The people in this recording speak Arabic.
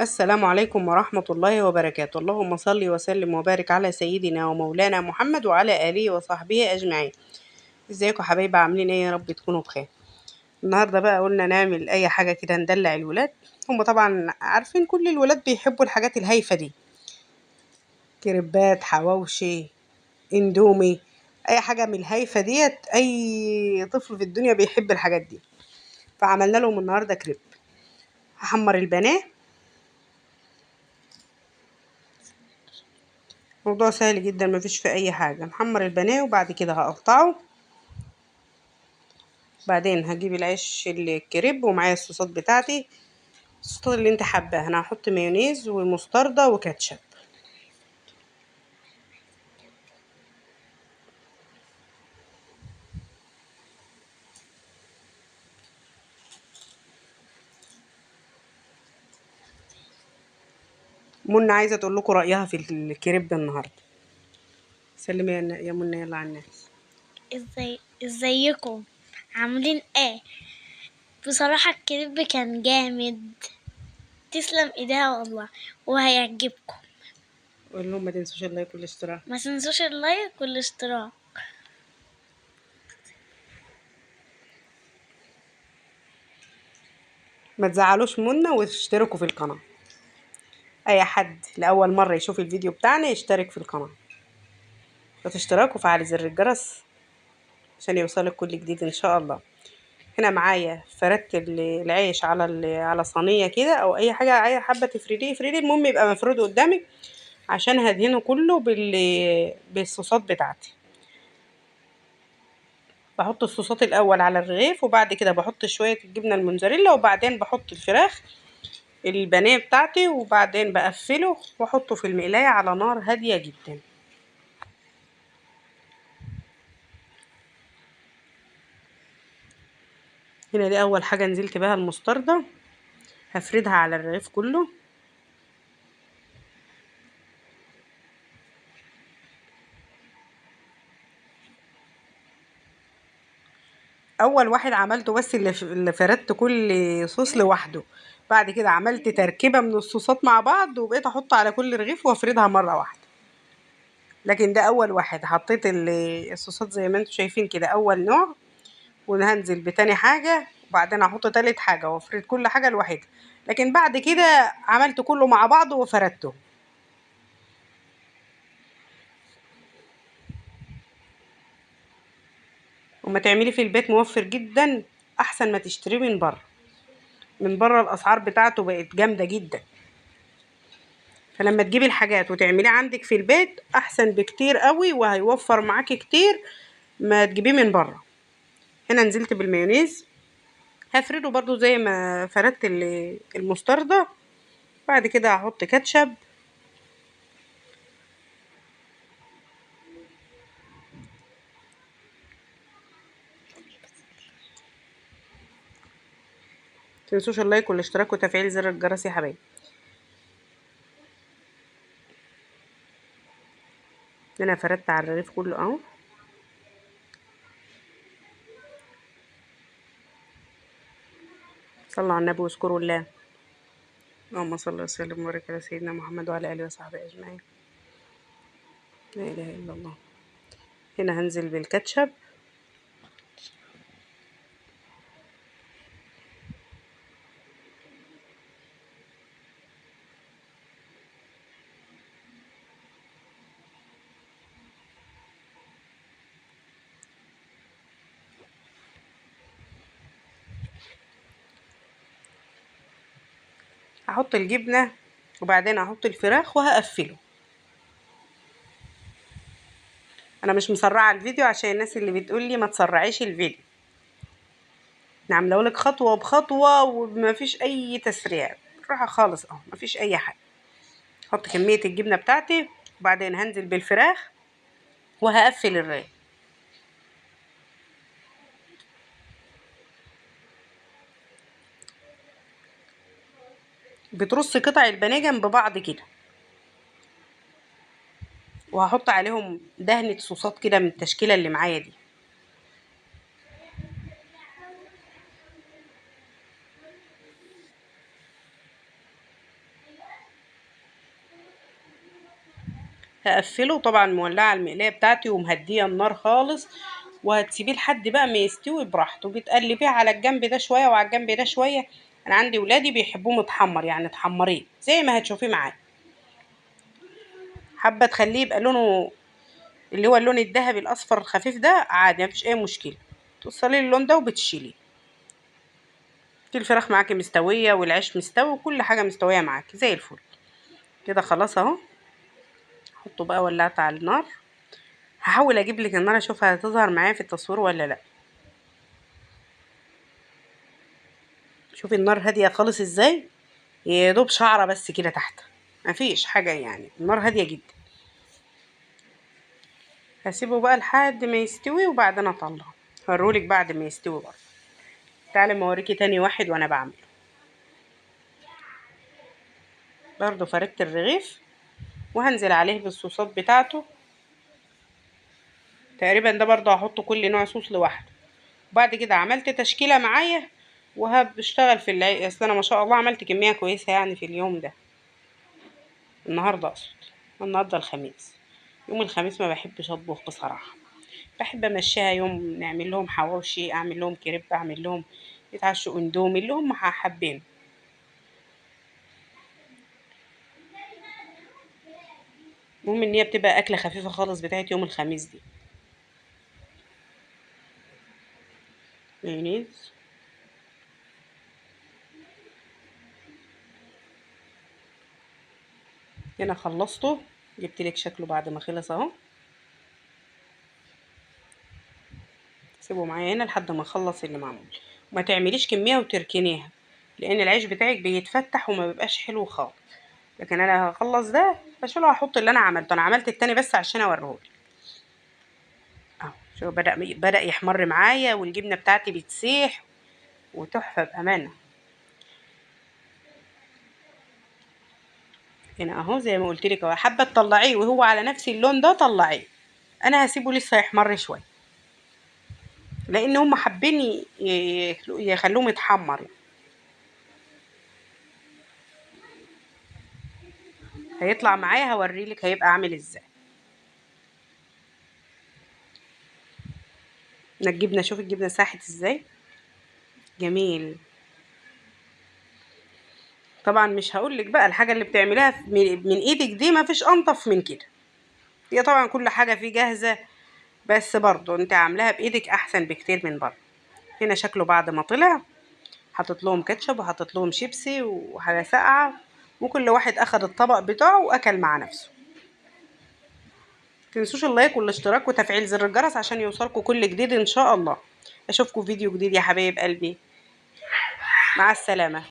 السلام عليكم ورحمة الله وبركاته. اللهم صل وسلم وبارك على سيدنا ومولانا محمد وعلى آله وصحبه أجمعين. ازيكم حبايبي؟ عاملين ايه؟ يا رب تكونوا بخير. النهاردة بقى قلنا نعمل أي حاجة كده ندلع الولاد. هم طبعا عارفين كل الولاد بيحبوا الحاجات الهايفة دي، كريبات، حواوشي، اندومي، أي حاجة من الهايفة ديت. أي طفل في الدنيا بيحب الحاجات دي، فعملنا لهم النهاردة كريب. هحمر البانيه، موضوع سهل جدا مفيش فيه اي حاجه. نحمر البانيه وبعد كده هقطعه، بعدين هجيب العيش الكريب ومعايا الصوصات بتاعتي، الصوصات اللي انت حباها. انا هحط مايونيز ومستردة وكاتشب. منى عايزه تقول لكم رايها في الكريب النهارده. سلمي يا منى يلا على الناس. ازيكم عاملين ايه؟ بصراحة الكريب كان جامد، تسلم ايديها والله وهيعجبكم. قول لهم ما تنسوش اللايك والاشتراك. ما تنسوش اللايك والاشتراك. ما تزعلوش منى واشتركوا في القناه. اي حد لاول مره يشوف الفيديو بتاعنا يشترك في القناه وتشترك وفعل زر الجرس عشان يوصلك كل جديد ان شاء الله. هنا معايا فردت العيش على صينيه كده او اي حاجه، اي حبه تفرديه افردي، المهم يبقى مفرود قدامك عشان هدهنه كله بالصوصات بتاعتي. بحط الصوصات الاول على الرغيف وبعد كده بحط شويه الجبنه الموتزاريلا وبعدين بحط الفراخ البانيه بتاعتي وبعدين بقفله واحطه في المقلايه على نار هاديه جدا. هنا دي اول حاجه نزلت بها المستردة، هفردها على الرغيف كله. اول واحد عملته بس اللي فردت كل صوص لوحده، بعد كده عملت تركيبه من الصوصات مع بعض وبقيت احط على كل رغيف وافردها مره واحده. لكن ده اول واحد حطيت الصوصات زي ما انتم شايفين كده، اول نوع، وهنزل بتاني حاجه وبعدين احط تالت حاجه وافرد كل حاجه لوحدها. لكن بعد كده عملت كله مع بعضه وفردته. وما تعملي في البيت موفر جدا، احسن ما تشتريه من بره. من بره الاسعار بتاعته بقت جامده جدا، فلما تجيبي الحاجات وتعمليه عندك في البيت احسن بكتير قوي وهيوفر معاكي كتير ما تجيبيه من بره. هنا نزلت بالمايونيز، هفرده برضو زي ما فردت المستردة. بعد كده هحط كاتشب، متنسوش اللايك والاشتراك وتفعيل زر الجرس يا حبايبي. انا فردت على الرغيف كله اهو. صلوا على النبي واذكروا الله. اللهم صل وسلم وبارك على سيدنا محمد وعلى اله وصحبه اجمعين. لا اله الا الله. هنا هنزل بالكاتشب، هحط الجبنه وبعدين هحط الفراخ وهقفله. انا مش مسرعه الفيديو عشان الناس اللي بتقول لي ما تسرعيش الفيديو، انا عامله لك خطوه بخطوه ومفيش اي تسريع، راحه خالص اهو مفيش اي حاجه. احط كميه الجبنه بتاعتي وبعدين هنزل بالفراخ وهقفل الرغيف. بترص قطع البانيه جنب بعض كده، وهحط عليهم دهنه صوصات كده من التشكيله اللي معايا دي. هقفله طبعا، مولعه المقلايه بتاعتي ومهديه النار خالص، وهتسيبيه لحد بقى ما يستوي براحته. بتقلبيه على الجنب ده شويه وعلى الجنب ده شويه. انا عندي ولادي بيحبوه متحمر، يعني تحمريه زي ما هتشوفيه معايا. حابه تخليه يبقى لونه اللي هو اللون الذهبي الاصفر الخفيف ده، عادي مفيش اي مشكله. توصلي اللون ده وبتشيليه. الفراخ معاكي مستويه والعيش مستوي وكل حاجه مستويه معاكي زي الفل. كده خلاص اهو. احطه بقى، ولعت على النار. هحاول اجيب لك النار اشوفها هتظهر معايا في التصوير ولا لا. شوفي النار هاديه خالص ازاي، يا دوب شعره بس كده تحت، مفيش حاجه، يعني النار هاديه جدا. هسيبه بقى لحد ما يستوي وبعدين اطلعه. هوريهولك بعد ما يستوي برضه. تعالي ما اوريكي تاني واحد وانا بعمله. برضه فردت الرغيف وهنزل عليه بالصوصات بتاعته. تقريبا ده برضه هحط كل نوع صوص لوحده. وبعد كده عملت تشكيله معايا وهبشتغل في العيش. اصل انا ما شاء الله عملت كميه كويسه يعني في اليوم ده. النهارده اقصد، النهارده الخميس. يوم الخميس ما بحبش اطبخ بصراحه، بحب امشيها يوم نعمل لهم حواوشي، اعمل لهم كريب، اعمل لهم يتعشوا اندومي اللي هم حابين. المهم ان هي بتبقى اكله خفيفه خالص بتاعت يوم الخميس دي. مايونيز. هنا خلصته، جبت لك شكله بعد ما خلص اهو. سيبه معايا هنا لحد ما اخلص اللي معمول. وما تعمليش كميه وتركنيها، لان العيش بتاعك بيتفتح وما بيبقاش حلو خالص. لكن انا هخلص ده هشيله هحط اللي انا عملته. انا عملت التاني بس عشان اوريهولك اهو. شوف بدأ يحمر معايا والجبنه بتاعتي بتسيح وتحفه بامانه. هنا اهو زي ما قلت لك اهو. حابه تطلعيه وهو على نفس اللون ده طلعيه. انا هسيبه لسه يحمر شويه، لان هم حابين يخلوه متحمر يعني. هيطلع معايا هوريلك هيبقى عامل ازاي. الجبنه، شوف الجبنه ساحت ازاي، جميل. طبعا مش هقولك بقى الحاجه اللي بتعمليها من ايدك دي ما فيش انضف من كده. هي طبعا كل حاجه فيه جاهزه، بس برضو انت عاملاها بايدك احسن بكتير من بره. هنا شكله بعد ما طلع، حطيت لهم كاتشب وحطيت لهم شيبسي وحاجه ساقعه، وكل واحد اخد الطبق بتاعه واكل مع نفسه. متنسوش اللايك والاشتراك وتفعيل زر الجرس عشان يوصلكوا كل جديد ان شاء الله. اشوفكم فيديو جديد يا حبايب قلبي. مع السلامه.